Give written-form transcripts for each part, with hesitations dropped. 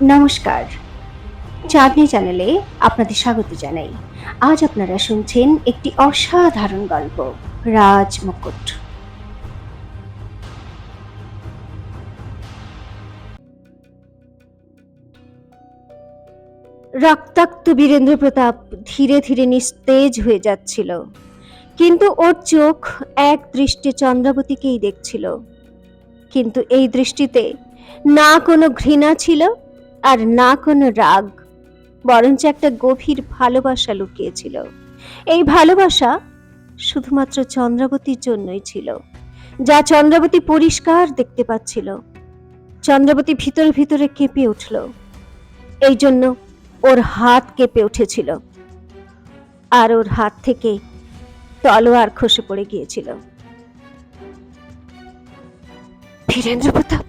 নমস্কার। চাঁদনি চ্যানেলে আপনাদের স্বাগত জানাই। আজ আপনারা শুনছেন একটি অসাধারণ গল্প, রাজ মুকুট। রক্তাক্ত বীরেন্দ্র প্রতাপ ধীরে ধীরে নিস্তেজ হয়ে যাচ্ছিল, কিন্তু ওর চোখ এক দৃষ্টে চন্দ্রাবতীকেই দেখছিল। কিন্তু এই দৃষ্টিতে না কোনো ঘৃণা ছিল আর না কোনো রাগ, বরঞ্চ একটা গভীর ভালোবাসা লুকিয়েছিল। এই ভালোবাসা শুধুমাত্র চন্দ্রাবতীর জন্যই ছিল, যা চন্দ্রাবতী পরিষ্কার দেখতে পাচ্ছিল। চন্দ্রাবতী ভিতরে ভিতরে কেঁপে উঠল। এই জন্য ওর হাত কেঁপে উঠেছিল, আর ওর হাত থেকে তলোয়ার খসে পড়ে গিয়েছিল। বীরেন্দ্র প্রতাপ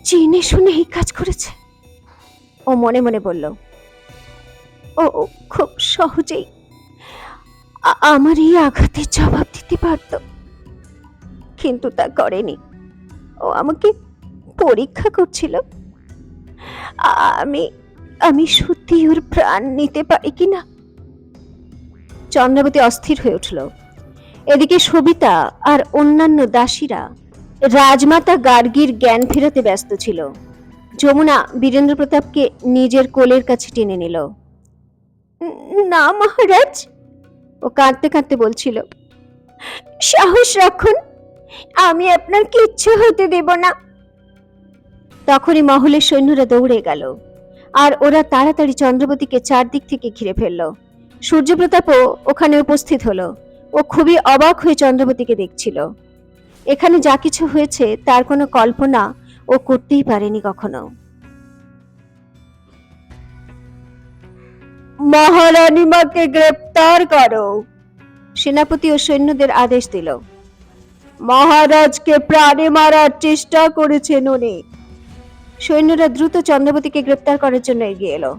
জেনে শুনে এই কাজ করেছে, ও মনে মনে বলল। ও খুব সহজেই আমার এই আঘাতের জবাব দিতে পারত, কিন্তু তা করেনি। ও আমাকে পরীক্ষা করছিল আমি আমি সত্যি ওর প্রাণ নিতে পারি কিনা। চন্দ্রাবতী অস্থির হয়ে উঠল। এদিকে সবিতা আর অন্যান্য দাসীরা রাজমাতা গার্গীর জ্ঞান ফেরাতে ব্যস্ত ছিল। যমুনা বীরেন্দ্র প্রতাপকে নিজের কোলের কাছে টেনে নিল। না মহারাজ, ও কাঁদতে কাঁদতে বলছিল, সাহস রাখুন, আমি আপনার কিচ্ছু হতে দেব না। তখনই মহলের সৈন্যরা দৌড়ে গেল, আর ওরা তাড়াতাড়ি চন্দ্রাবতীকে চারদিক থেকে ঘিরে ফেলল। সূর্যপ্রতাপও ওখানে উপস্থিত হলো। ও খুবই অবাক হয়ে চন্দ্রাবতীকে দেখছিল। এখানে যা কিছু হয়েছে তার কোনো কল্পনা ও করতেই পারেনি কখনো। মহারানী মাকে গ্রেপ্তার করো, সেনাপতি ও সৈন্যদের আদেশ দিল। মহারাজকে প্রাণে মারার চেষ্টা করেছেন উনি। সৈন্যরা দ্রুত চন্দ্রাবতীকে গ্রেপ্তার করার জন্য এগিয়ে এলো।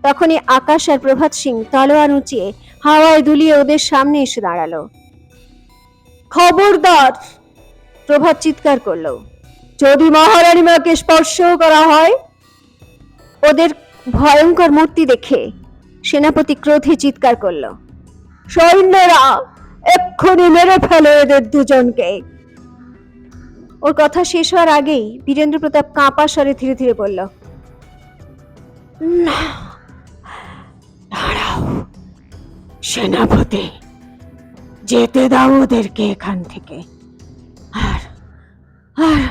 তখনই আকাশ আর প্রভাত সিং তলোয়ার উঁচিয়ে হাওয়ায় দুলিয়ে ওদের সামনে এসে দাঁড়ালো। খবরদার, প্রভাত চিৎকার করলো, যদি মহারানী মাকে স্পর্শ করা হয়। ওদের ভয়ঙ্কর মূর্তি দেখে সেনাপতি ক্রোধে চিৎকার করলো, সৈন্যরা এক্ষুনি মেরে ফেলো এদের দুজনকে। ওর কথা শেষ হওয়ার আগেই বীরেন্দ্র প্রতাপ কাঁপা স্বরে ধীরে ধীরে বলল, না, দাঁড়াও সেনাপতি, যেতে দাও ওদেরকে এখান থেকে, আর আর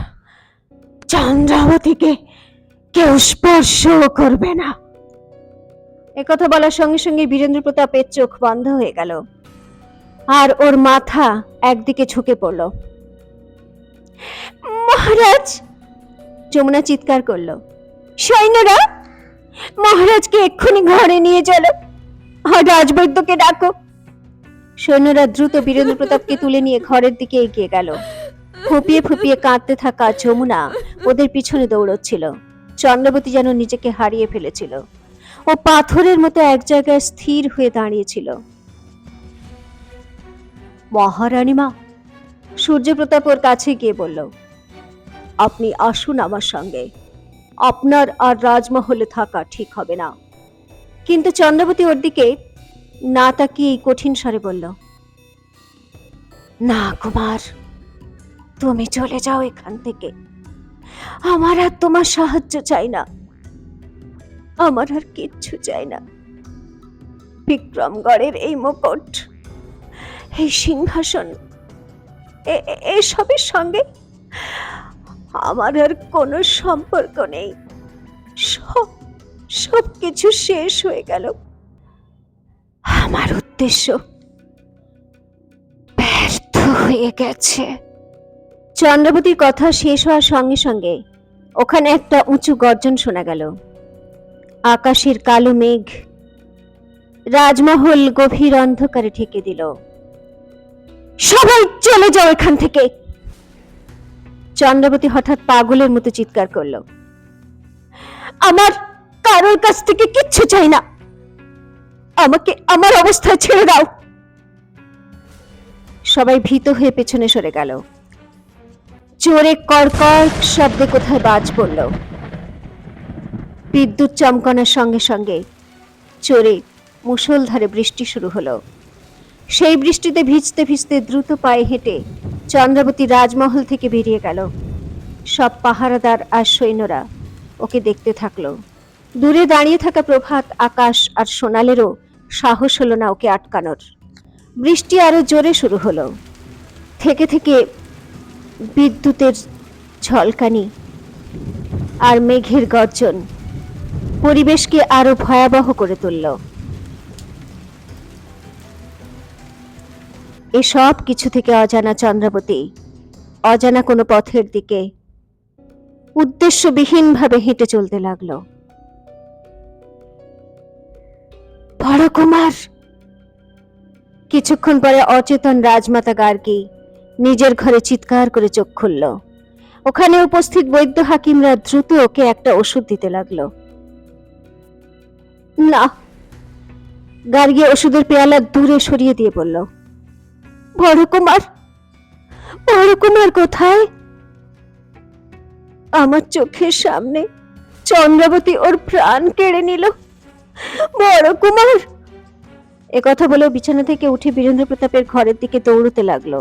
চন্দ্রাবতীকে কেউ স্পর্শ করবে না। একথা বলার সঙ্গে সঙ্গে বীরেন্দ্র প্রতাপের চোখ বন্ধ হয়ে গেল, আর ওর মাথা একদিকে ঝুঁকে পড়ল। মহারাজ, যমুনা চিৎকার করলো, সৈন্যরা মহারাজকে এক্ষুনি ঘরে নিয়ে চলো, আর রাজবৈদ্যকে ডাকো। সৈন্যরা দ্রুত বীরেন্দ্র প্রতাপকে তুলে নিয়ে ঘরের দিকে এগিয়ে গেল। ফুপিয়ে ফুপিয়ে কাঁদতে থাকা যমুনা ওদের পিছনে দৌড়চ্ছিল। চন্দ্রাবতী যেন নিজেকে হারিয়ে ফেলেছিল। ও পাথরের মতো এক জায়গায় স্থির হয়ে দাঁড়িয়েছিল। মহারানী মা, সূর্যপ্রতাপ ওর কাছে গিয়ে বলল, আপনি আসুন আমার সঙ্গে, আপনার আর রাজমহলে থাকা ঠিক হবে না। কিন্তু চন্দ্রাবতী ওর দিকে না তাকিয়ে কঠিন স্বরে বলল, না কুমার, তুমি চলে যাও এখান থেকে। আমার আর তোমার সাহায্য চাই না, আমার আর কিচ্ছু চাই না। বিক্রমগড়ের এই মুকুট, এই সিংহাসন, এসবের সঙ্গে আমার আর কোনো সম্পর্ক নেই। সব কিছু শেষ হয়ে গেল। আমার উদ্দেশ্য ব্যর্থ হয়ে গেছে। চন্দ্রাবতীর কথা শেষ হওয়ার সঙ্গে সঙ্গে ওখানে একটা উঁচু গর্জন শোনা গেল। আকাশের কালো মেঘ রাজমহল গভীর অন্ধকারে ঢেকে দিল। সবাই চলে যাও এখান থেকে। চন্দ্রাবতী হঠাৎ পাগলের মতো চিৎকার করল, আমার কারোর কাছ থেকে কিচ্ছু চাই না, আমাকে আমার অবস্থায় ছেড়ে দাও। সবাই ভীত হয়ে পেছনে সরে গেল। জোরে কড়কড় শব্দে কোথায় বাজ পড়ল। বিদ্যুৎ চমকানোর সঙ্গে সঙ্গে জোরে মুষলধারে বৃষ্টি শুরু হলো। সেই বৃষ্টিতে ভিজতে ভিজতে দ্রুত পায়ে হেঁটে চন্দ্রাবতী রাজমহল থেকে বেরিয়ে গেল। সব পাহারাদার আর সৈন্যরা ওকে দেখতে থাকলো। দূরে দাঁড়িয়ে থাকা প্রভাত, আকাশ আর সোনালেরও সাহস হলো না ওকে আটকানোর। বৃষ্টি আরো জোরে শুরু হলো। থেকে থেকে বিদ্যুতের ঝলকানি আর মেঘের গর্জন পরিবেশকে আরো ভয়াবহ করে তুলল। এসব কিছু থেকে অজানা চন্দ্রাবতী অজানা কোনো পথের দিকে উদ্দেশ্যবিহীনভাবে হেঁটে চলতে লাগলো। বড় কুমার! কিছুক্ষণ পরে অচেতন রাজমাতা গার্গী নিজের ঘরে চিৎকার করে চোখ খুলল। ওখানে উপস্থিত বৈদ্য হাকিমরা দ্রুত ওকে একটা ওষুধ দিতে লাগলো। না, গার্গী ওষুধের পেয়ালা দূরে সরিয়ে দিয়ে বলল, বড় কুমার, বড় কুমার কোথায়? আমার চোখের সামনে চন্দ্রাবতী ওর প্রাণ কেড়ে নিল। বড় কুমার! একথা বলে বিছানা থেকে উঠে বীরেন্দ্র প্রতাপের ঘরের দিকে দৌড়তে লাগলো।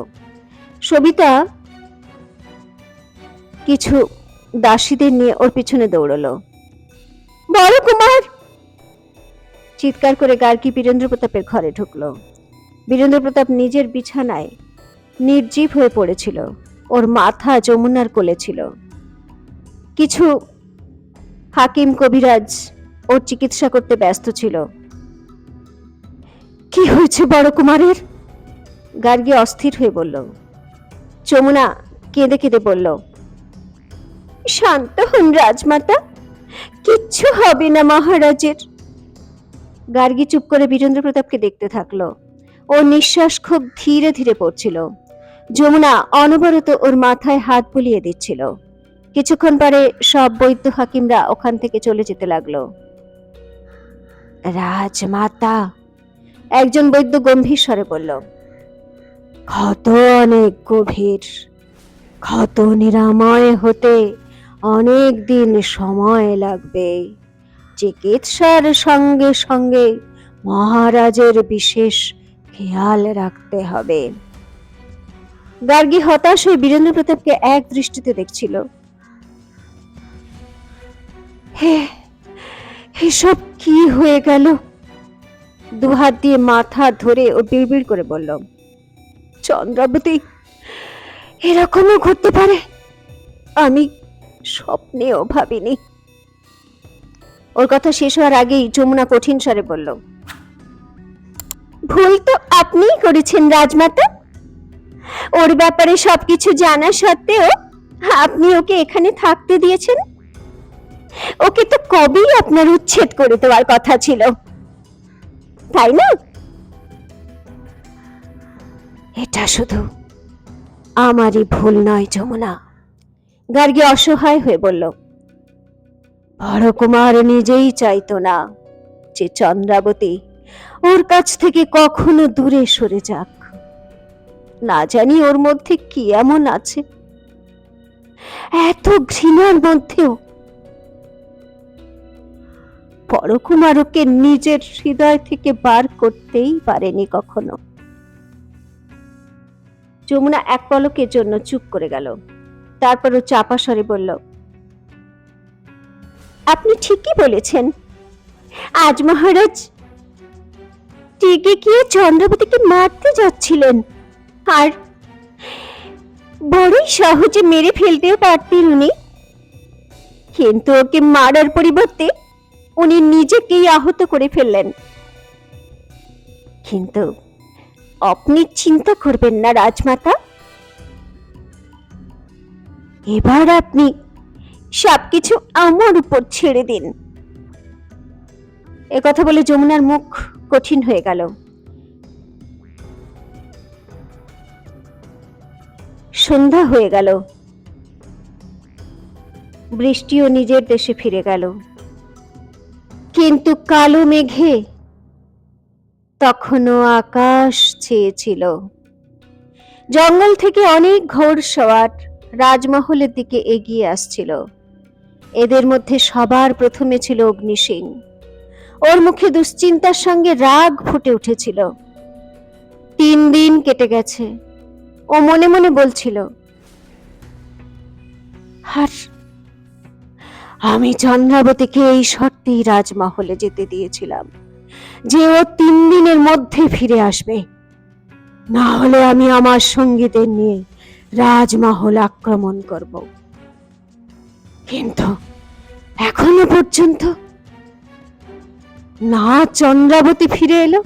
সবিতা কিছু দাসীদের নিয়ে ওর পিছনে দৌড়লো। বড় কুমার! চিৎকার করে গার্গী বীরেন্দ্র প্রতাপের ঘরে ঢুকলো। বীরেন্দ্র প্রতাপ নিজের বিছানায় নির্জীব হয়ে পড়েছিল। ওর মাথা যমুনার কোলে ছিল। কিছু হাকিম কবিরাজ ওর চিকিৎসা করতে ব্যস্ত ছিল। কি হয়েছে বড় কুমারের? গার্গী অস্থির হয়ে বলল। যমুনা কেঁদে কেঁদে বলল, শান্ত হন রাজমাতা, কিচ্ছু হবে না মহারাজের। গার্গী চুপ করে বীরেন্দ্র প্রতাপকে দেখতে থাকলো। ওর নিঃশ্বাস খুব ধীরে ধীরে পড়ছিল। যমুনা অনবরত ওর মাথায় হাত বুলিয়ে দিচ্ছিল। কিছুক্ষণ পরে সব বৈদ্য হাকিমরা ওখান থেকে চলে যেতে লাগলো। রাজমাতা, একজন বৈদ্য গম্ভীর স্বরে বলল, ক্ষত অনেক গভীর, ক্ষত নিরাময় হতে অনেক দিন সময় লাগবে। চিকিৎসার সঙ্গে সঙ্গে মহারাজের বিশেষ খেয়াল রাখতে হবে। গার্গী হতাশ হয়ে বীরেন্দ্র প্রতাপকে এক দৃষ্টিতে দেখছিল। হে, এসব কি হয়ে গেল? দুহাত দিয়ে মাথা ধরে ও বিড়বিড় করে বলল, চন্দ্রাবতী, এরকমও ঘটতে পারে? আমি স্বপ্নেও ভাবিনি। ওর কথা শেষ হওয়ার আগেই যমুনা কঠিন স্বরে বলল, ভুল তো আপনিই করেছেন রাজমাতা। ওর ব্যাপারে সবকিছু জানা সত্ত্বেও আপনি ওকে এখানে থাকতে দিয়েছেন। ওকে তো কবেই আপনার উচ্ছেদ করে দেওয়ার কথা ছিল, তাই না? এটা শুধু আমারই ভুল নয় যমুনা, গার্গী অসহায় হয়ে বলল। বড় কুমার নিজেই চাইতো না যে চন্দ্রাবতী ওর কাছ থেকে কখনো দূরে সরে যাক। না জানি ওর মধ্যে কি এমন আছে, এত ঘৃণার মধ্যেও বড় কুমার ওকে নিজের হৃদয় থেকে বার করতেই পারেনি কখনো। যমুনা এক পলকের জন্য চুপ করে গেল। তারপর ও চাপা স্বরে বলল, আপনি ঠিকই বলেছেন। আজ মহারাজ টিকে গিয়ে চন্দ্রাবতীকে মারতে যাচ্ছিলেন, আর বড়ই সহজে মেরে ফেলতেও পারতেন উনি, কিন্তু ওকে মারার পরিবর্তে উনি নিজেকেই আহত করে ফেললেন। কিন্তু আপনি চিন্তা করবেন না রাজমাতা, এবার আপনি সবকিছু আমার উপর ছেড়ে দিন। একথা বলে যমুনার মুখ কঠিন হয়ে গেল। সন্ধ্যা হয়ে গেল। বৃষ্টিও নিজের দেশে ফিরে গেল। কিন্তু কালো মেঘে তখনও আকাশ ছেয়েছিল। জঙ্গল থেকে অনেক ঘোড়সওয়ার রাজমহলের দিকে এগিয়ে আসছিল। এদের মধ্যে সবার প্রথমে ছিল অগ্নি সিং। ওর মুখে দুশ্চিন্তার সঙ্গে রাগ ফুটে উঠেছিল। 3 দিন কেটে গেছে। ও মনে মনে বলছিল, আর আমি চন্দ্রাবতীকে এই শর্তেই রাজমহলে যেতে দিয়েছিলাম যে ও 3 দিনের মধ্যে ফিরে আসবে, না হলে আমি আমার সঙ্গীদের নিয়ে রাজমহল আক্রমণ করব। কিন্তু এখনো পর্যন্ত না চন্দ্রাবতী ফিরে এলো,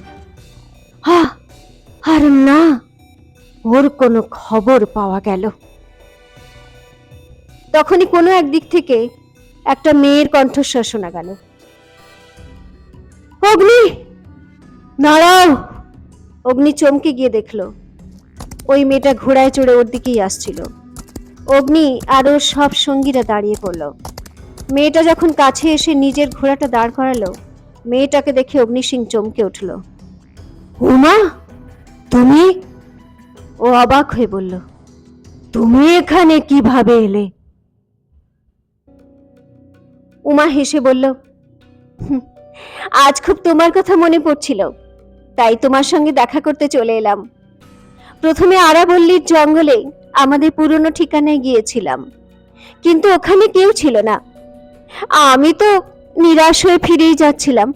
আর না ওর কোনো খবর পাওয়া গেল। তখনই কোনো একদিক থেকে একটা মেয়ের কণ্ঠস্বর শোনা গেল, অগ্নি, দাঁড়াও। অগ্নি চমকে গিয়ে দেখলো ওই মেয়েটা ঘোড়ায় চড়ে ওর দিকেই আসছিল। অগ্নি আর ওর সব সঙ্গীরা দাঁড়িয়ে পড়লো। মেয়েটা যখন কাছে এসে নিজের ঘোড়াটা দাঁড় করালো, মেয়েটাকে দেখে অগ্নি সিং চমকে উঠল। উমা, তুমি? ও অবাক হয়ে বলল, তুমি এখানে কিভাবে এলে? উমা হেসে বলল, আজ খুব তোমার কথা মনে পড়ছিল, তাই তোমার সঙ্গে দেখা করতে চলে এলাম। প্রথমে আরাবল্লীর জঙ্গলে আমাদের পুরনো ঠিকানায় গিয়েছিলাম, কিন্তু ওখানে কেউ ছিল না। আমি তো নিরাশ হয়ে ফিরেই যাচ্ছিলাম।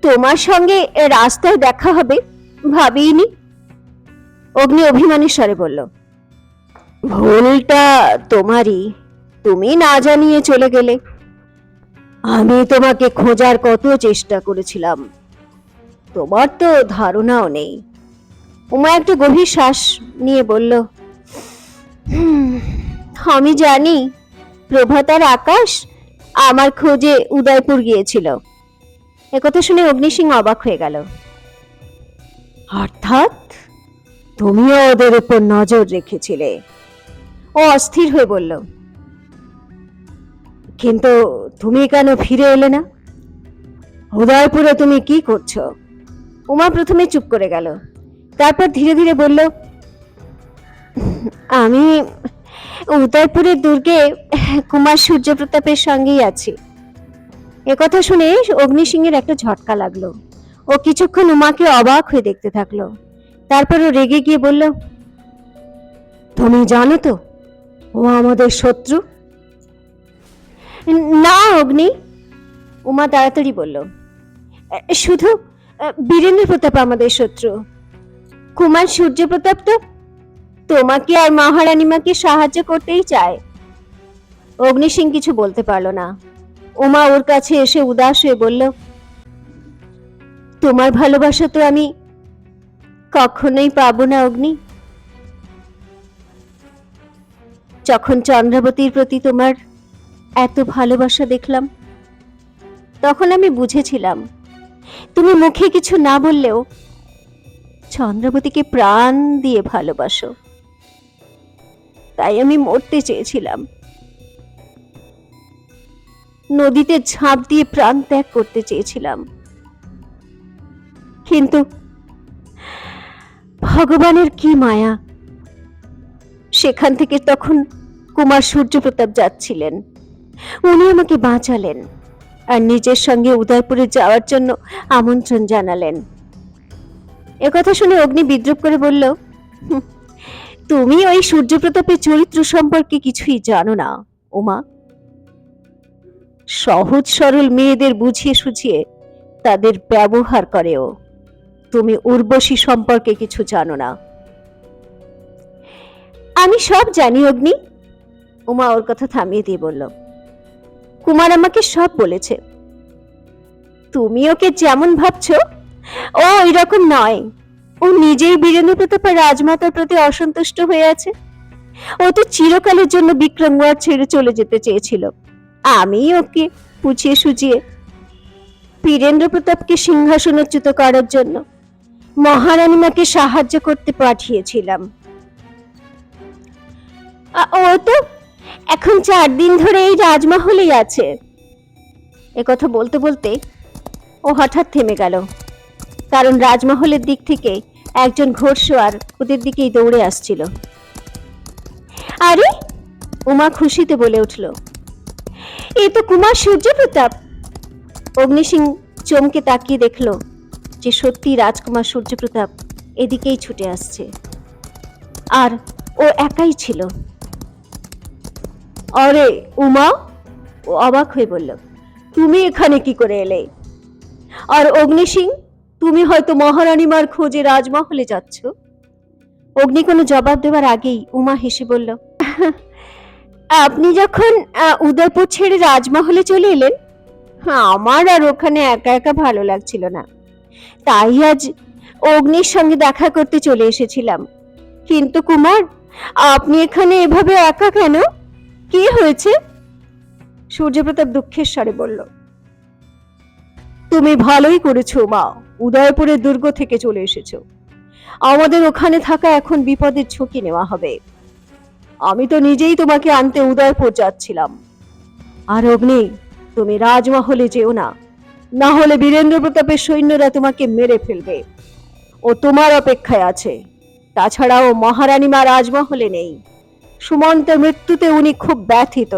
তোমার সঙ্গে রাস্তায় দেখা হবে ভাবিনি। অগ্নি অভিমানের স্বরে বলল, ভুলটা তোমারই, তুমি না জানিয়ে চলে গেলে। আমি তোমাকে খোঁজার কত চেষ্টা করেছিলাম, তোমার তো ধারণাও নেই। উমা একটু গভীর শ্বাস নিয়ে বলল, আমি জানি প্রভাত আর আকাশ আমার খোঁজে উদয়পুর গিয়েছিল। একথা শুনে অগ্নি সিং অবাক হয়ে গেল। অর্থাৎ তুমিও ওদের উপর নজর রেখেছিলে? ও অস্থির হয়ে বলল, কিন্তু তুমি কেন ফিরে এলে না? উদয়পুরে তুমি কি করছো? উমা প্রথমে চুপ করে গেল, তারপর ধীরে ধীরে বলল, আমি উদয়পুরের দুর্গে কুমার সূর্যপ্রতাপের সঙ্গেই আছি। একথা শুনে অগ্নি সিংহের একটা ঝটকা লাগলো। ও কিছুক্ষণ উমাকে অবাক হয়ে দেখতে থাকলো, তারপর ও রেগে গিয়ে বলল, তুমি জানো তো ও আমাদের শত্রু? না অগ্নি, উমা তাড়াতাড়ি বলল, শুধু বীরেন্দ্র প্রতাপ আমাদের শত্রু। কুমার সূর্যপ্রতাপ তো তোমাকে আর মহারানীমাকে সাহায্য করতেই চায়। অগ্নি সিং কিছু বলতে পারলো না। উমা ওর কাছে এসে উদাস হয়ে বলল, তোমার ভালোবাসা তো আমি কখনোই পাবো না অগ্নি। যখন চন্দ্রাবতীর প্রতি তোমার এত ভালোবাসা দেখলাম, তখন আমি বুঝেছিলাম তুমি মুখে কিছু না বললেও চন্দ্রাবতীকে প্রাণ দিয়ে ভালোবাসো। তাই আমি মরতে চেয়েছিলাম, নদীতে ঝাঁপ দিয়ে প্রাণ ত্যাগ করতে চেয়েছিলাম, কিন্তু ভগবানের কি মায়া, সেখান থেকে তখন কুমার সূর্যপ্রতাপ যাচ্ছিলেন। উনি আমাকে বাঁচালেন আর নিজের সঙ্গে উদয়পুরে যাওয়ার জন্য আমন্ত্রণ জানালেন। একথা শুনে অগ্নি বিদ্রুপ করে বলল, তুমি ওই সূর্যপ্রতাপের চরিত্র সম্পর্কে কিছুই জানো না উমা। সহজ সরল মেয়েদের বুঝিয়ে সুঝিয়ে তাদের ব্যবহার করেও। তুমি উর্বশী সম্পর্কে কিছু জানো না। আমি সব জানি অগ্নি, উমা ওর কথা থামিয়ে দিয়ে বলল, কুমার আমাকে সব বলেছে। তুমি ওকে যেমন ভাবছো ও ওই রকম নয়। ও নিজেই বীরেন্দ্র প্রতাপ আর রাজমাতার প্রতি অসন্তুষ্ট হয়ে আছে। ও তো চিরকালের জন্য বিক্রমগড় ছেড়ে চলে যেতে চেয়েছিল। আমি ওকে বুঝিয়ে সুঝিয়ে বীরেন্দ্র প্রতাপকে সিংহাসনোচ্যুত করার জন্য মহারানীমাকে সাহায্য করতে পাঠিয়েছিলাম। ও তো এখন 4 দিন ধরে এই রাজমহলেই আছে। একথা বলতে বলতে ও হঠাৎ থেমে গেল, কারণ রাজমহলের দিক থেকে একজন ঘোড়সওয়ার ওদের দিকেই দৌড়ে আসছিল। আরে, উমা খুশিতে বলে উঠল, এ তো কুমার সূর্যপ্রতাপ। অগ্নিসিং চমকে তাকিয়ে দেখলো যে সত্যি রাজকুমার সূর্যপ্রতাপ এদিকেই ছুটে আসছে, আর ও একাই ছিল। আরে উমা, ও অবাক হয়ে বলল, তুমি এখানে কি করে এলে? আর অগ্নিসিং, তুমি হয়তো মহারানীমার খোঁজে রাজমহলে যাচ্ছ। অগ্নি কোনো জবাব দেওয়ার আগেই উমা হেসে বলল, আপনি যখন উদয়পুর ছেড়ে রাজমহলে চলে এলেন, আমার আর ওখানে একা একা ভালো লাগছিল না, তাই আজ অগ্নির সঙ্গে দেখা করতে চলে এসেছিলাম। কিন্তু কুমার, আপনি এখানে এভাবে একা কেন? কি হয়েছে? সূর্যপ্রতাপ দুঃখের স্বরে বলল, তুমি ভালোই করেছো মা, উদয়পুরের দুর্গ থেকে চলে এসেছো। আমাদের ওখানে থাকা এখন বিপদের ঝুঁকি নেওয়া হবে। আমি তো নিজেই তোমাকে আনতে উদয়পুর যাচ্ছিলাম। আর অগ্নি, তুমি রাজমহলে যেও না, না হলে বীরেন্দ্র প্রতাপের সৈন্যরা তোমাকে মেরে ফেলবে। ও তোমার অপেক্ষায় আছে। তাছাড়াও মহারানীমা রাজমহলে নেই। সুমন্তের মৃত্যুতে উনি খুব ব্যথিত,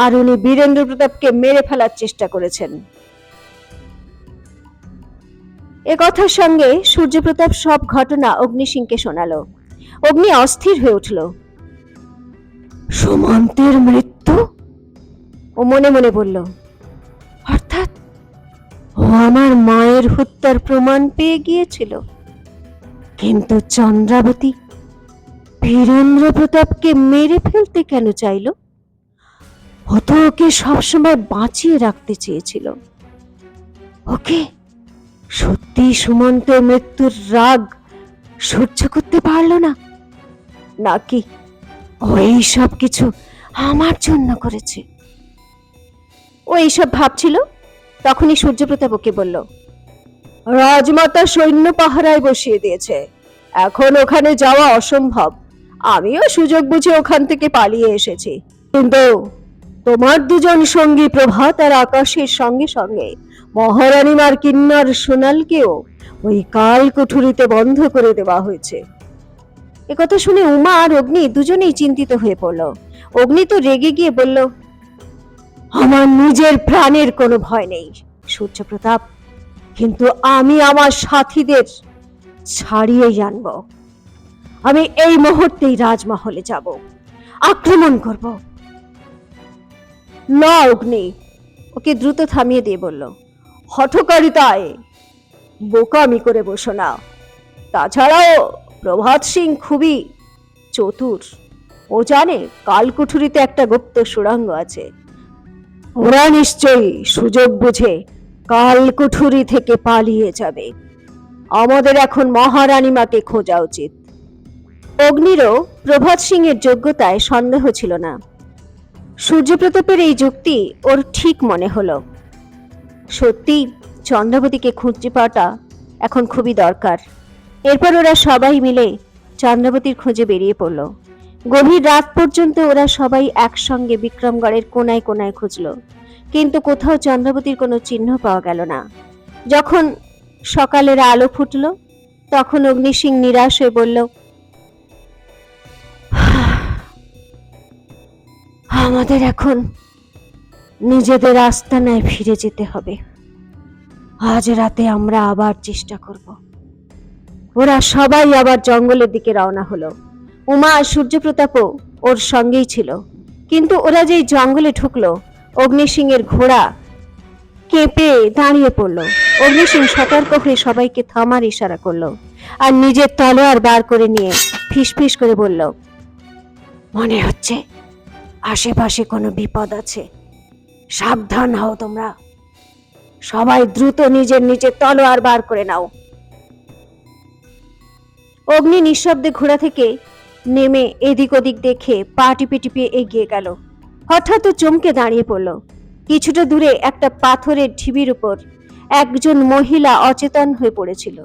আর উনি বীরেন্দ্র প্রতাপকে মেরে ফেলার চেষ্টা করেছেন। এ কথার সঙ্গে সূর্যপ্রতাপ সব ঘটনা অগ্নিসিংকে শোনালো। অগ্নি অস্থির হয়ে উঠল। সুমন্তের মৃত্যু? ও মনে মনে বলল, অর্থাৎ ও আমার মায়ের হত্যার প্রমাণ পেয়ে গিয়েছিল। কিন্তু চন্দ্রাবতী বীরেন্দ্র প্রতাপকে মেরে ফেলতে কেন চাইল? ও তো ওকে সবসময় বাঁচিয়ে রাখতে চেয়েছিল। ওকে সত্যি সুমন্তের মৃত্যুর রাগ সহ্য করতে পারলো না, নাকি ও এইসব কিছু আমার জন্য করেছে? ও এইসব ভাবছিল, তখনই সূর্যপ্রতাপ ওকে বলল, রাজমাতা সৈন্য পাহারায় বসিয়ে দিয়েছে, এখন ওখানে যাওয়া অসম্ভব। আমিও সুযোগ বুঝে ওখান থেকে পালিয়ে এসেছি। কিন্তু তোমার দুজন সঙ্গী প্রভাত আর আকাশের সঙ্গে সঙ্গে মহারানীমার কিন্নর সোনালকেও ওই কাল কুঠুরিতে বন্ধ করে দেওয়া হয়েছে। একথা শুনে উমা আর অগ্নি দুজনেই চিন্তিত হয়ে পড়ল। অগ্নি তো রেগে গিয়ে বলল, আমার নিজের প্রাণের কোনো ভয় নেই সূর্যপ্রতাপ, কিন্তু আমি আমার সাথীদের ছাড়িয়েই আনব। আমি এই মুহূর্তেই রাজমহলে যাব, আক্রমণ করব। না অগ্নি, ওকে দ্রুত থামিয়ে দিয়ে বলল, হঠকারিতায় বোকামি করে বসো না। তাছাড়াও প্রভাত সিং খুবই চতুর। ও জানে কালকুঠুরিতে একটা গুপ্ত সুড়ঙ্গ আছে। ওরা নিশ্চয়ই সুযোগ বুঝে কালকুঠুরি থেকে পালিয়ে যাবে। আমাদের এখন মহারানীমাকে খোঁজা উচিত। অগ্নিরও প্রভাত সিং এর যোগ্যতায় সন্দেহ ছিল না। সূর্যপ্রতাপের এই যুক্তি ওর ঠিক মনে হলো। সত্যি চন্দ্রাবতীকে খুঁজে পাওয়াটা এখন খুবই দরকার। এরপর ওরা সবাই মিলে চন্দ্রাবতীর খোঁজে বেরিয়ে পড়ল। গভীর রাত পর্যন্ত ওরা সবাই একসঙ্গে বিক্রমগড়ের কোনায় কোনায় খুঁজল, কিন্তু কোথাও চন্দ্রাবতীর কোনো চিহ্ন পাওয়া গেল না। যখন সকালের আলো ফুটল, তখন অগ্নিসিং নিরাশ হয়ে বলল, আমাদের এখন নিজেদের আস্তানায় ফিরে যেতে হবে। আজ রাতে আমরা আবার চেষ্টা করব। ওরা সবাই আবার জঙ্গলের দিকে রওনা হলো। উমা আর সূর্যপ্রতাপও ওর সঙ্গেই ছিল। কিন্তু ওরা যেই জঙ্গলে ঢুকলো, অগ্নিসিং এর ঘোড়া কেঁপে দাঁড়িয়ে পড়ল। অগ্নিসিং সতর্ক হয়ে সবাইকে থামার ইশারা করলো, আর নিজের তলোয়ার বার করে নিয়ে ফিসফিস করে বলল, মনে হচ্ছে আশেপাশে কোনো বিপদ আছে, সাবধান হও তোমরা। সবাই দ্রুত নিজের নিজের তলোয়ার বার করে নাও। অগ্নি নিঃশব্দে ঘোড়া থেকে নেমে এদিক ওদিক দেখে পা টিপে টিপে এগিয়ে গেল। হঠাৎ চমকে দাঁড়িয়ে পড়ল। কিছুটা দূরে একটা পাথরের ঢিবির উপর একজন মহিলা অচেতন হয়ে পড়েছিল।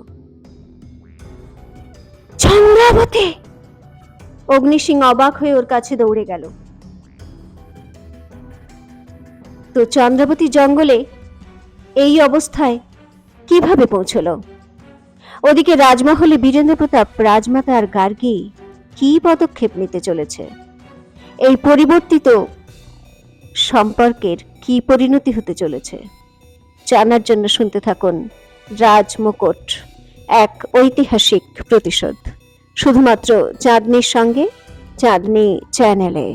চন্দ্রাবতী! অগ্নিসিং অবাক হয়ে ওর কাছে দৌড়ে গেল। তো চন্দ্রাবতী জঙ্গলে এই অবস্থায় কিভাবে পৌঁছলো? ওদিকে রাজমহলে বীরেন্দ্র প্রতাপ, রাজমাতা আর গার্গী কি পদক্ষেপ নিতে চলেছে? এই পরিবর্তিত সম্পর্কের কি পরিণতি হতে চলেছে জানার জন্য শুনতে থাকুন রাজ মুকুট, এক ঐতিহাসিক প্রতিশোধ, শুধুমাত্র চাঁদনির সঙ্গে, চাঁদনি চ্যানেলে।